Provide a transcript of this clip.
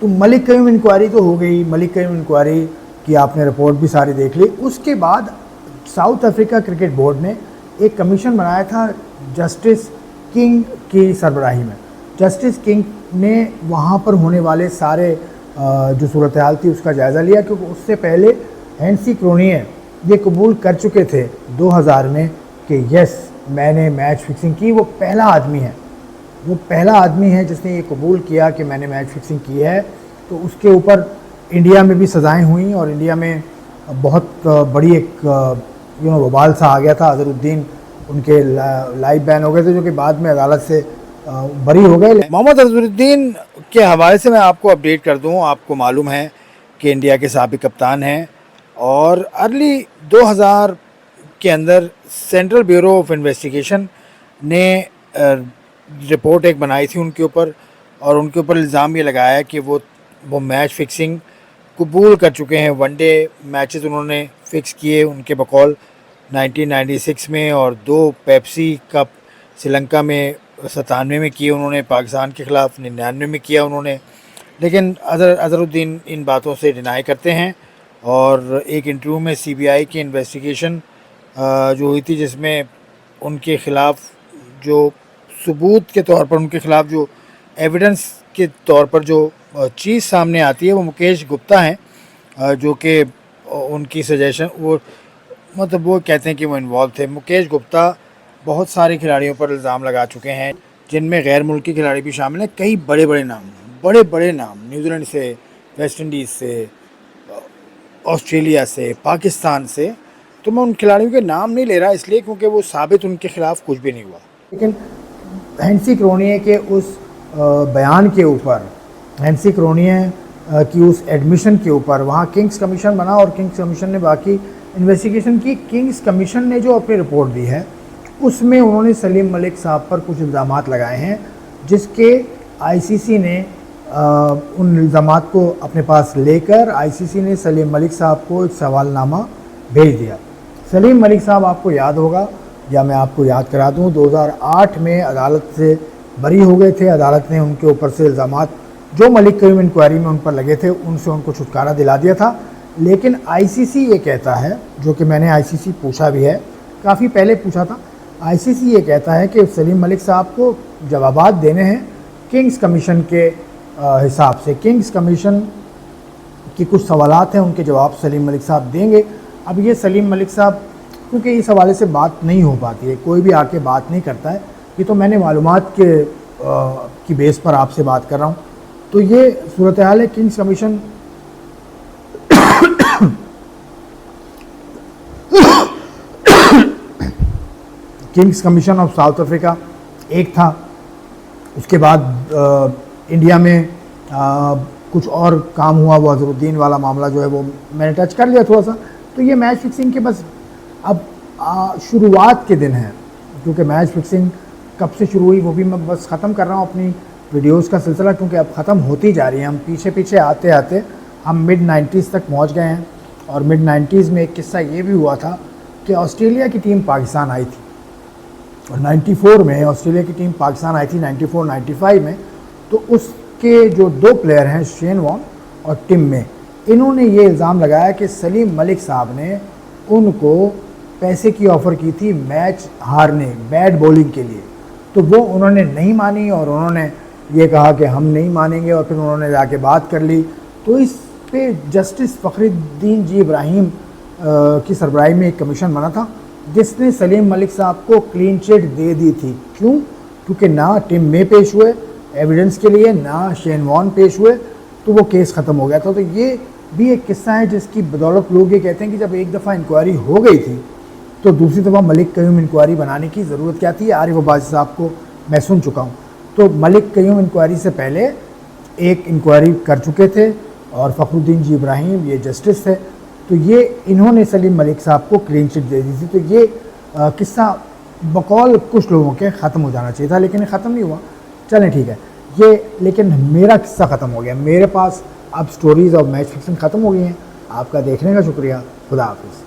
तो मलिक कयूम इंक्वायरी तो हो गई, मलिक कयूम इंक्वायरी की आपने रिपोर्ट भी सारी देख ली। उसके बाद साउथ अफ्रीका क्रिकेट बोर्ड ने एक कमीशन बनाया था जस्टिस किंग की सरबराही में। जस्टिस किंग ने वहाँ पर होने वाले सारे जो सूरत हाल थी उसका जायज़ा लिया, क्योंकि उससे पहले हैंसी क्रोनिये ये कबूल कर चुके थे 2000 में कि यस मैंने मैच फिक्सिंग की। वो पहला आदमी है जिसने ये कबूल किया कि मैंने मैच फिक्सिंग की है। तो उसके ऊपर इंडिया में भी सज़ाएं हुई और इंडिया में बहुत बड़ी एक बवाल सा आ गया था। अजहरुद्दीन उनके लाइव बैन हो गए थे, जो कि बाद में अदालत से बरी हो गए। मोहम्मद अजहरुद्दीन के हवाले से मैं आपको अपडेट कर दूं, आपको मालूम है कि इंडिया के साबिक कप्तान हैं और अर्ली 2000 के अंदर सेंट्रल ब्यूरो ऑफ इन्वेस्टिगेशन ने रिपोर्ट एक बनाई थी उनके ऊपर, और उनके ऊपर इल्ज़ाम ये लगाया कि वो मैच फिक्सिंग कबूल कर चुके हैं। वनडे मैचेस उन्होंने फ़िक्स किए उनके बकौल 1996 में, और 2 पेप्सी कप श्रीलंका में 97 में किए उन्होंने, पाकिस्तान के ख़िलाफ़ 99 में किया उन्होंने। लेकिन अज़हरुद्दीन इन बातों से डिनाई करते हैं। और एक इंटरव्यू में सीबीआई की इन्वेस्टिगेशन जो हुई थी, जिसमें उनके ख़िलाफ़ जो सबूत के तौर पर, उनके ख़िलाफ़ जो एविडेंस के तौर पर जो चीज़ सामने आती है वो मुकेश गुप्ता हैं, जो कि उनकी सजेशन वो कहते हैं कि वो इन्वॉल्व थे। मुकेश गुप्ता बहुत सारे खिलाड़ियों पर इल्ज़ाम लगा चुके हैं, जिनमें गैर मुल्की खिलाड़ी भी शामिल हैं। कई बड़े बड़े नाम न्यूजीलैंड से, वेस्ट इंडीज़ से, ऑस्ट्रेलिया से, पाकिस्तान से। तो मैं उन खिलाड़ियों के नाम नहीं ले रहा इसलिए क्योंकि वो साबित उनके ख़िलाफ़ कुछ भी नहीं हुआ। लेकिन हैंसी क्रोनिये के उस बयान के ऊपर, हैंसी क्रोनिये की उस एडमिशन के ऊपर वहाँ किंग्स कमीशन बना और किंग्स कमीशन ने बाकी इन्वेस्टिगेशन की। किंग्स कमीशन ने जो अपनी रिपोर्ट दी है उसमें उन्होंने सलीम मलिक साहब पर कुछ इल्ज़ामात लगाए हैं, जिसके आईसीसी ने उन इल्ज़ामात को अपने पास लेकर आईसीसी ने सलीम मलिक साहब को एक सवालनामा भेज दिया। सलीम मलिक साहब आपको याद होगा, या मैं आपको याद करा दूं, 2008 में अदालत से बरी हो गए थे। अदालत ने उनके ऊपर से इल्ज़ामात जो मलिक कयूम इंक्वायरी में उन पर लगे थे उनसे उनको छुटकारा दिला दिया था। लेकिन आईसीसी ये कहता है, जो कि मैंने आईसीसी पूछा भी है, काफ़ी पहले पूछा था, आईसीसी ये कहता है कि सलीम मलिक साहब को जवाबात देने हैं किंग्स कमीशन के हिसाब से। किंग्स कमीशन की कुछ सवालात हैं, उनके जवाब सलीम मलिक साहब देंगे। अब ये सलीम मलिक साहब, क्योंकि इस हवाले से बात नहीं हो पाती है, कोई भी आके बात नहीं करता है, ये तो मैंने मालूमात की बेस पर आपसे बात कर रहा हूँ। तो ये सूरत हाल है। Kings commission Kings commission of south Africa एक था, उसके बाद इंडिया में कुछ और काम हुआ, वो अजहरुद्दीन वाला मामला जो है वो मैंने टच कर लिया थोड़ा सा। तो ये मैच फिक्सिंग के बस अब शुरुआत के दिन हैं, क्योंकि मैच फिक्सिंग कब से शुरू हुई वो भी मैं बस ख़त्म कर रहा हूँ अपनी वीडियोस का सिलसिला, क्योंकि अब ख़त्म होती जा रही है। हम पीछे आते आते हम मिड 90s तक पहुँच गए हैं। और मिड 90s में एक किस्सा ये भी हुआ था कि ऑस्ट्रेलिया की टीम पाकिस्तान आई थी, और 94 में ऑस्ट्रेलिया की टीम पाकिस्तान आई थी, 94-95 में। तो उसके जो 2 प्लेयर हैं, शेन वॉन और टिम में, इन्होंने ये इल्ज़ाम लगाया कि सलीम मलिक साहब ने उनको पैसे की ऑफ़र की थी मैच हारने, बैड बॉलिंग के लिए। तो वो उन्होंने नहीं मानी और उन्होंने ये कहा कि हम नहीं मानेंगे, और फिर उन्होंने जाके बात कर ली। तो इस पे जस्टिस फ़खरुद्दीन जी इब्राहिम की सरबराही में एक कमीशन बना था, जिसने सलीम मलिक साहब को क्लीन चिट दे दी थी। क्यों? क्योंकि ना टिम में पेश हुए एविडेंस के लिए, ना शेन वॉन पेश हुए, तो वो केस ख़त्म हो गया था। तो ये भी एक किस्सा है जिसकी बदौलत लोग ये कहते हैं कि जब एक दफ़ा इंक्वायरी हो गई थी तो दूसरी दफ़ा मलिक कयूम इंक्वायरी बनाने की ज़रूरत क्या थी। आरिफ अब्बासी साहब को मैं सुन चुका हूँ, तो मलिक कयूम इंक्वायरी से पहले एक इंक्वायरी कर चुके थे और फ़खरुद्दीन जी इब्राहिम ये जस्टिस थे, तो ये इन्होंने सलीम मलिक साहब को क्लीन चिट दे दी थी। तो ये किस्सा बकौल कुछ लोगों के ख़त्म हो जाना चाहिए था, लेकिन ख़त्म नहीं हुआ। चलें ठीक है ये, लेकिन मेरा किस्सा ख़त्म हो गया। मेरे पास अब स्टोरीज़ और मैच फिक्सिंग ख़त्म हो गई हैं। आपका देखने का शुक्रिया। खुदा हाफिज़।